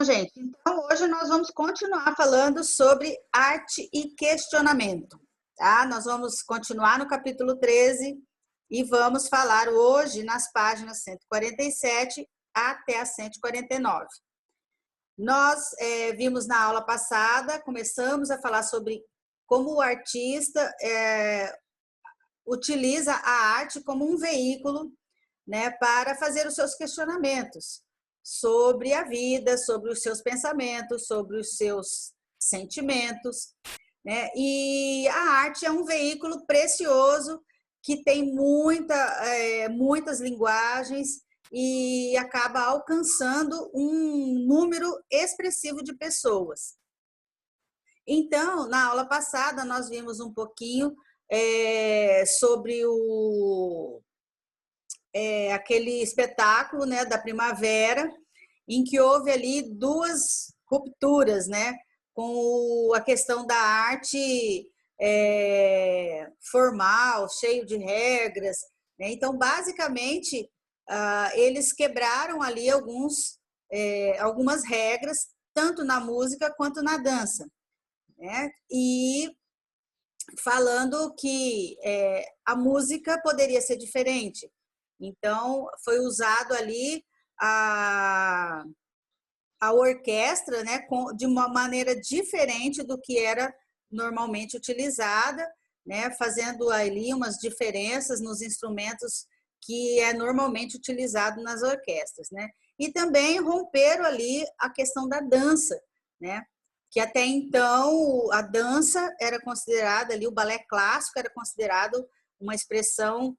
Gente, então hoje nós vamos continuar falando sobre arte e questionamento, tá? Nós vamos continuar no capítulo 13 e vamos falar hoje nas páginas 147 até a 149. Nós vimos na aula passada, começamos a falar sobre como o artista utiliza a arte como um veículo, né, para fazer os seus questionamentos sobre a vida, sobre os seus pensamentos, sobre os seus sentimentos, né? E a arte é um veículo precioso que tem muitas linguagens e acaba alcançando um número expressivo de pessoas. Então, na aula passada, nós vimos um pouquinho sobre aquele espetáculo, né, da primavera, em que houve ali duas rupturas, né, com a questão da arte formal, cheio de regras, né? Então, basicamente, eles quebraram ali algumas regras, tanto na música quanto na dança, né? E falando que a música poderia ser diferente. Então, foi usado ali a orquestra, né, de uma maneira diferente do que era normalmente utilizada, né, fazendo ali umas diferenças nos instrumentos que é normalmente utilizado nas orquestras, né? E também romperam ali a questão da dança, né? Que até então a dança era considerada ali, o balé clássico era considerado uma expressão,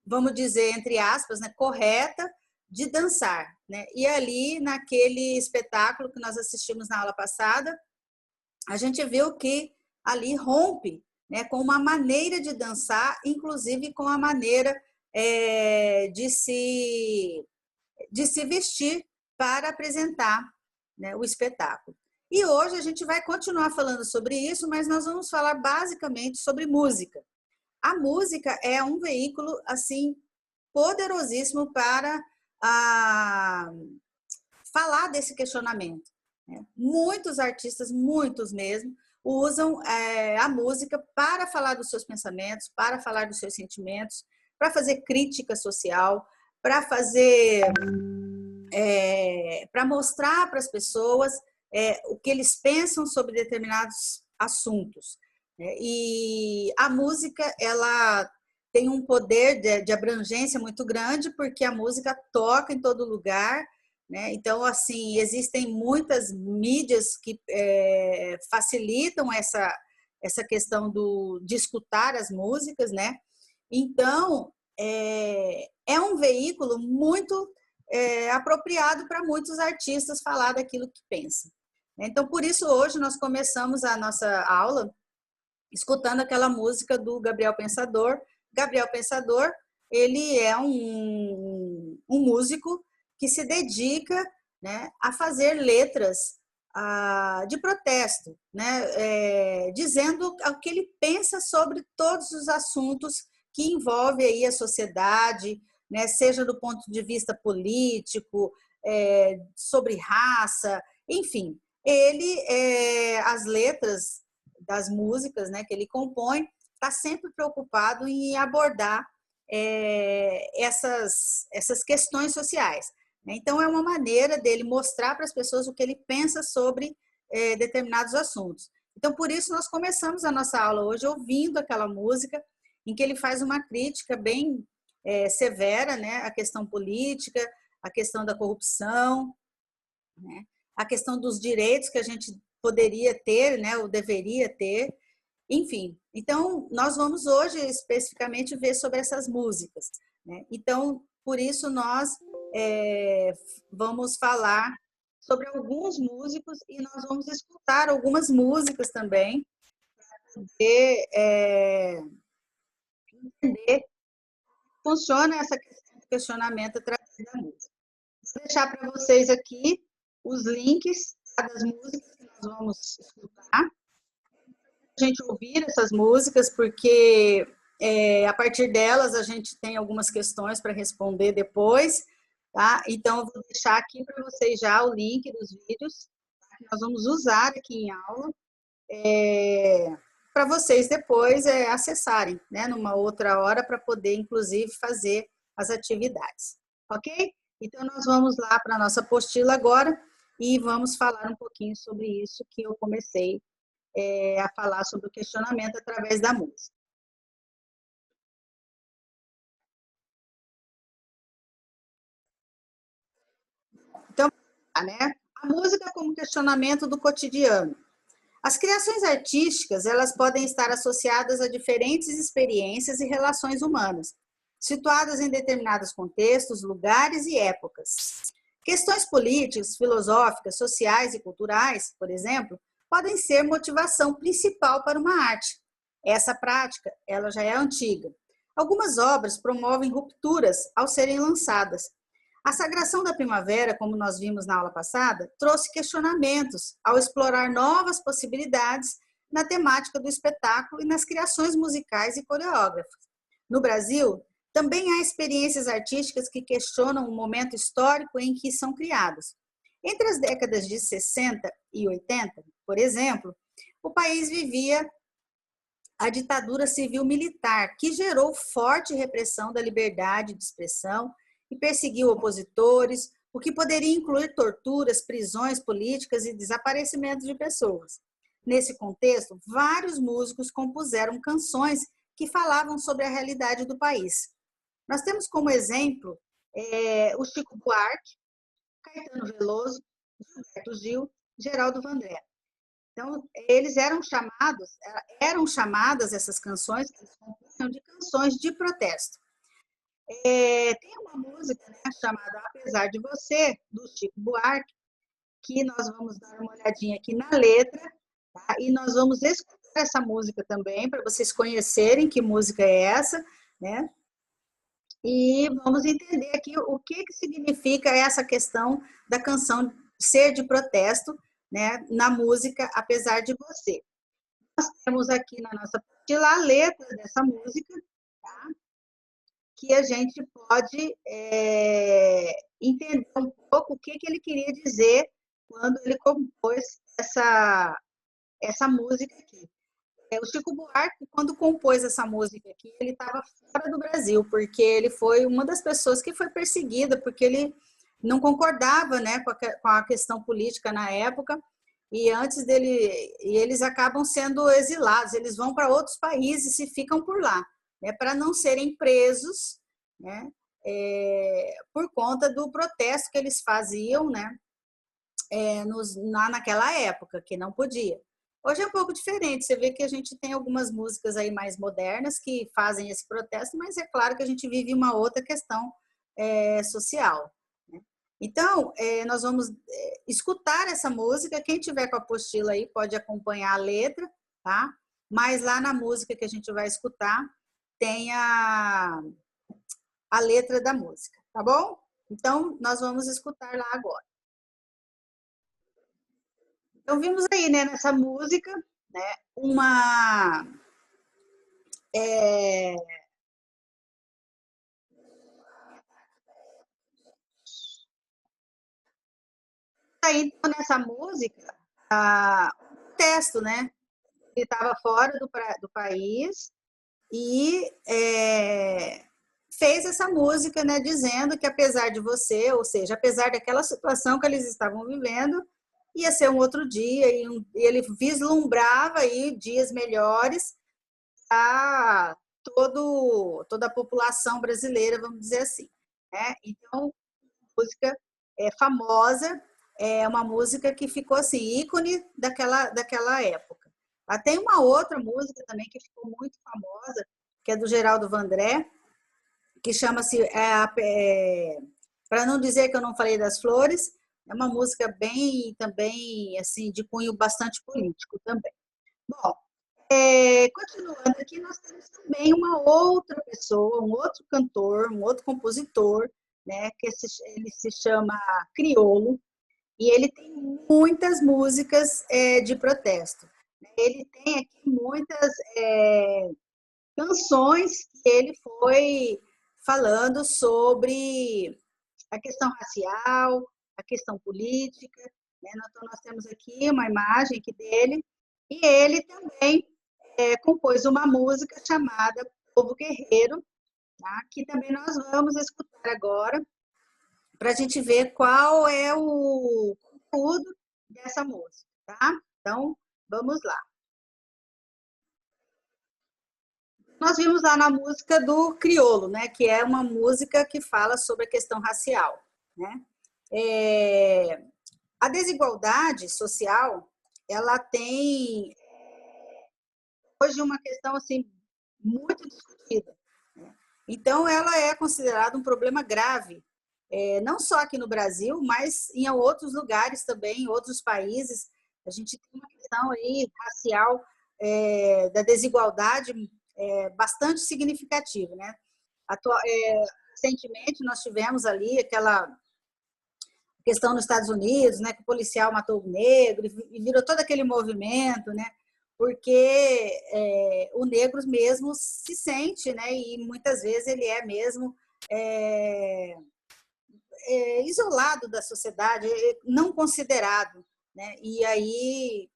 vamos dizer, entre aspas, né, correta de dançar, né? E ali, naquele espetáculo que nós assistimos na aula passada, a gente viu que ali rompe, né, com uma maneira de dançar, inclusive com a maneira de se vestir para apresentar, né, o espetáculo. E hoje a gente vai continuar falando sobre isso, mas nós vamos falar basicamente sobre música. A música é um veículo assim poderosíssimo para falar desse questionamento, né? Muitos artistas, muitos mesmo, usam a música para falar dos seus pensamentos, para falar dos seus sentimentos, para fazer crítica social, para para mostrar para as pessoas o que eles pensam sobre determinados assuntos. E a música, ela tem um poder de abrangência muito grande, porque a música toca em todo lugar, né? Então, assim, existem muitas mídias que facilitam essa questão de escutar as músicas, né? Então, é um veículo muito apropriado para muitos artistas falar daquilo que pensam. Então, por isso, hoje nós começamos a nossa aula escutando aquela música do Gabriel Pensador. Gabriel Pensador, ele é um músico que se dedica, né, a fazer letras de protesto, né, dizendo o que ele pensa sobre todos os assuntos que envolvem aí a sociedade, né, seja do ponto de vista político, sobre raça, enfim. As letras das músicas, né, que ele compõe, está sempre preocupado em abordar essas questões sociais. Então, é uma maneira dele mostrar para as pessoas o que ele pensa sobre determinados assuntos. Então, por isso, nós começamos a nossa aula hoje ouvindo aquela música em que ele faz uma crítica bem severa, né, à questão política, à questão da corrupção, né, a questão dos direitos que a gente poderia ter, né, ou deveria ter, enfim. Então, nós vamos hoje especificamente ver sobre essas músicas, né? Então, por isso nós vamos falar sobre alguns músicos e nós vamos escutar algumas músicas também para poder entender como funciona essa questão de questionamento através da música. Vou deixar para vocês aqui os links das músicas que nós vamos escutar, a gente ouvir essas músicas, porque a partir delas a gente tem algumas questões para responder depois, tá? Então, eu vou deixar aqui para vocês já o link dos vídeos, tá? Que nós vamos usar aqui em aula, para vocês depois acessarem, né, numa outra hora, para poder, inclusive, fazer as atividades, ok? Então, nós vamos lá para a nossa apostila agora e vamos falar um pouquinho sobre isso que eu comecei a falar sobre o questionamento através da música. Então, né? A música como questionamento do cotidiano. As criações artísticas, elas podem estar associadas a diferentes experiências e relações humanas, situadas em determinados contextos, lugares e épocas. Questões políticas, filosóficas, sociais e culturais, por exemplo, podem ser motivação principal para uma arte. Essa prática, ela já é antiga. Algumas obras promovem rupturas ao serem lançadas. A sagração da primavera, como nós vimos na aula passada, trouxe questionamentos ao explorar novas possibilidades na temática do espetáculo e nas criações musicais e coreógrafas. No Brasil, também há experiências artísticas que questionam o momento histórico em que são criadas. Entre as décadas de 60 e 80, por exemplo, o país vivia a ditadura civil-militar, que gerou forte repressão da liberdade de expressão e perseguiu opositores, o que poderia incluir torturas, prisões políticas e desaparecimentos de pessoas. Nesse contexto, vários músicos compuseram canções que falavam sobre a realidade do país. Nós temos como exemplo o Chico Buarque, Caetano Veloso, Gilberto Gil, Geraldo Vandré. Então, eram chamadas essas canções que eles compunham de canções de protesto. Tem uma música, né, chamada Apesar de Você, do Chico Buarque, que nós vamos dar uma olhadinha aqui na letra, tá? E nós vamos escutar essa música também, para vocês conhecerem que música é essa, né? E vamos entender aqui o que significa essa questão da canção ser de protesto, né, na música Apesar de Você. Nós temos aqui na nossa apostila a letra dessa música, tá? Que a gente pode entender um pouco o que ele queria dizer quando ele compôs essa música aqui. O Chico Buarque, quando compôs essa música aqui, ele estava fora do Brasil, porque ele foi uma das pessoas que foi perseguida, porque ele não concordava, né, com a questão política na época, e antes dele, e eles acabam sendo exilados, eles vão para outros países e ficam por lá, né, para não serem presos, né, por conta do protesto que eles faziam, né, naquela época, que não podia. Hoje é um pouco diferente, você vê que a gente tem algumas músicas aí mais modernas que fazem esse protesto, mas é claro que a gente vive uma outra questão social. Né? Então, nós vamos escutar essa música, quem tiver com a apostila aí pode acompanhar a letra, tá? Mas lá na música que a gente vai escutar tem a letra da música, tá bom? Então, nós vamos escutar lá agora. Então, vimos aí, né, nessa música, né, uma. É, aí, então, nessa música, o texto, né? Ele estava fora do país e fez essa música, né, dizendo que apesar de você, ou seja, apesar daquela situação que eles estavam vivendo, ia ser um outro dia e ele vislumbrava aí dias melhores a toda a população brasileira, vamos dizer assim. Né? Então, a música é famosa, é uma música que ficou assim, ícone daquela época. Tem uma outra música também que ficou muito famosa, que é do Geraldo Vandré, que chama-se Para Não Dizer Que Eu Não Falei das Flores, é uma música bem também assim de cunho bastante político também. Bom, continuando aqui, nós temos também uma outra pessoa, um outro cantor, um outro compositor, né, que ele se chama Criolo, e ele tem muitas músicas de protesto. Ele tem aqui muitas canções que ele foi falando sobre a questão racial, a questão política, né? Então, nós temos aqui uma imagem aqui dele, e ele também compôs uma música chamada Povo Guerreiro, tá? Que também nós vamos escutar agora, para a gente ver qual é o conteúdo dessa música, tá? Então, vamos lá. Nós vimos lá na música do Criolo, né? Que é uma música que fala sobre a questão racial, né? A desigualdade social, ela tem hoje uma questão assim muito discutida, né? Então, ela é considerada um problema grave, não só aqui no Brasil, mas em outros lugares também, em outros países. A gente tem uma questão aí racial, da desigualdade, bastante significativa, né? Recentemente nós tivemos ali aquela questão nos Estados Unidos, né, que o policial matou o negro e virou todo aquele movimento, né? Porque o negro mesmo se sente, né? E muitas vezes ele é mesmo isolado da sociedade, não considerado, né? E aí,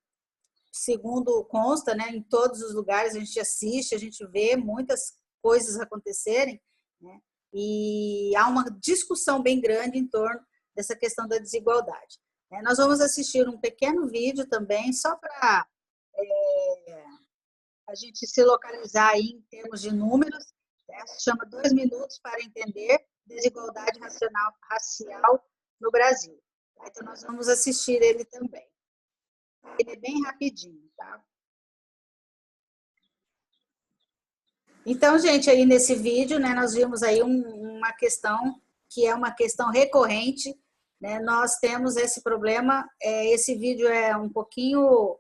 segundo consta, né, em todos os lugares a gente assiste, a gente vê muitas coisas acontecerem, né? E há uma discussão bem grande em torno dessa questão da desigualdade. Nós vamos assistir um pequeno vídeo também, só para a gente se localizar aí em termos de números, né? Se chama 2 minutos para entender desigualdade racial no Brasil. Então, nós vamos assistir ele também. Ele é bem rapidinho, tá? Então, gente, aí nesse vídeo, né, nós vimos aí uma questão que é uma questão recorrente, né? Nós temos esse problema, esse vídeo é um pouquinho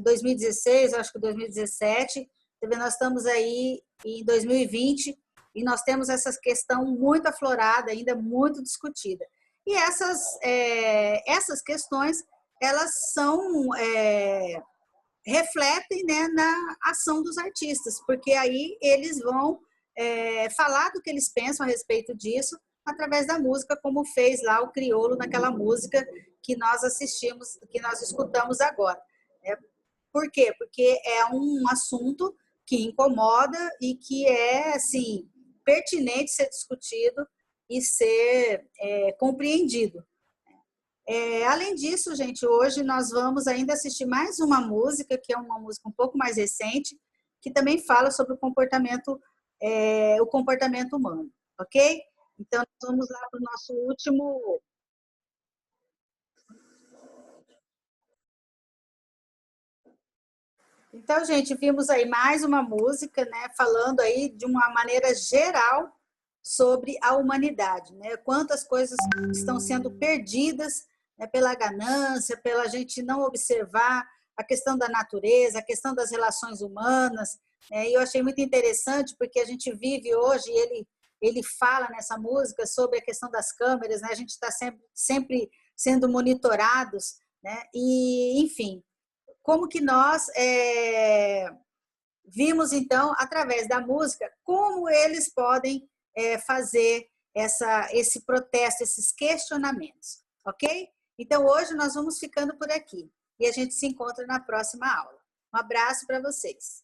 2016, acho que 2017, nós estamos aí em 2020 e nós temos essa questão muito aflorada, ainda muito discutida. E essas questões, elas são refletem, né, na ação dos artistas, porque aí eles vão falar do que eles pensam a respeito disso através da música, como fez lá o Criolo naquela música que nós assistimos, que nós escutamos agora. Por quê? Porque é um assunto que incomoda e que é assim pertinente ser discutido e ser compreendido. Além disso, gente, hoje nós vamos ainda assistir mais uma música, que é uma música um pouco mais recente, que também fala sobre o comportamento humano, ok? Então, nós vamos lá para o nosso último. Então, gente, vimos aí mais uma música, né, falando aí de uma maneira geral sobre a humanidade, né? Quantas coisas estão sendo perdidas, né, pela ganância, pela gente não observar a questão da natureza, a questão das relações humanas, né? E eu achei muito interessante porque a gente vive hoje, ele fala nessa música sobre a questão das câmeras, né? A gente está sempre sendo monitorados, né? E, enfim, como que nós vimos, então, através da música, como eles podem fazer esse protesto, esses questionamentos, ok? Então, hoje nós vamos ficando por aqui e a gente se encontra na próxima aula. Um abraço para vocês.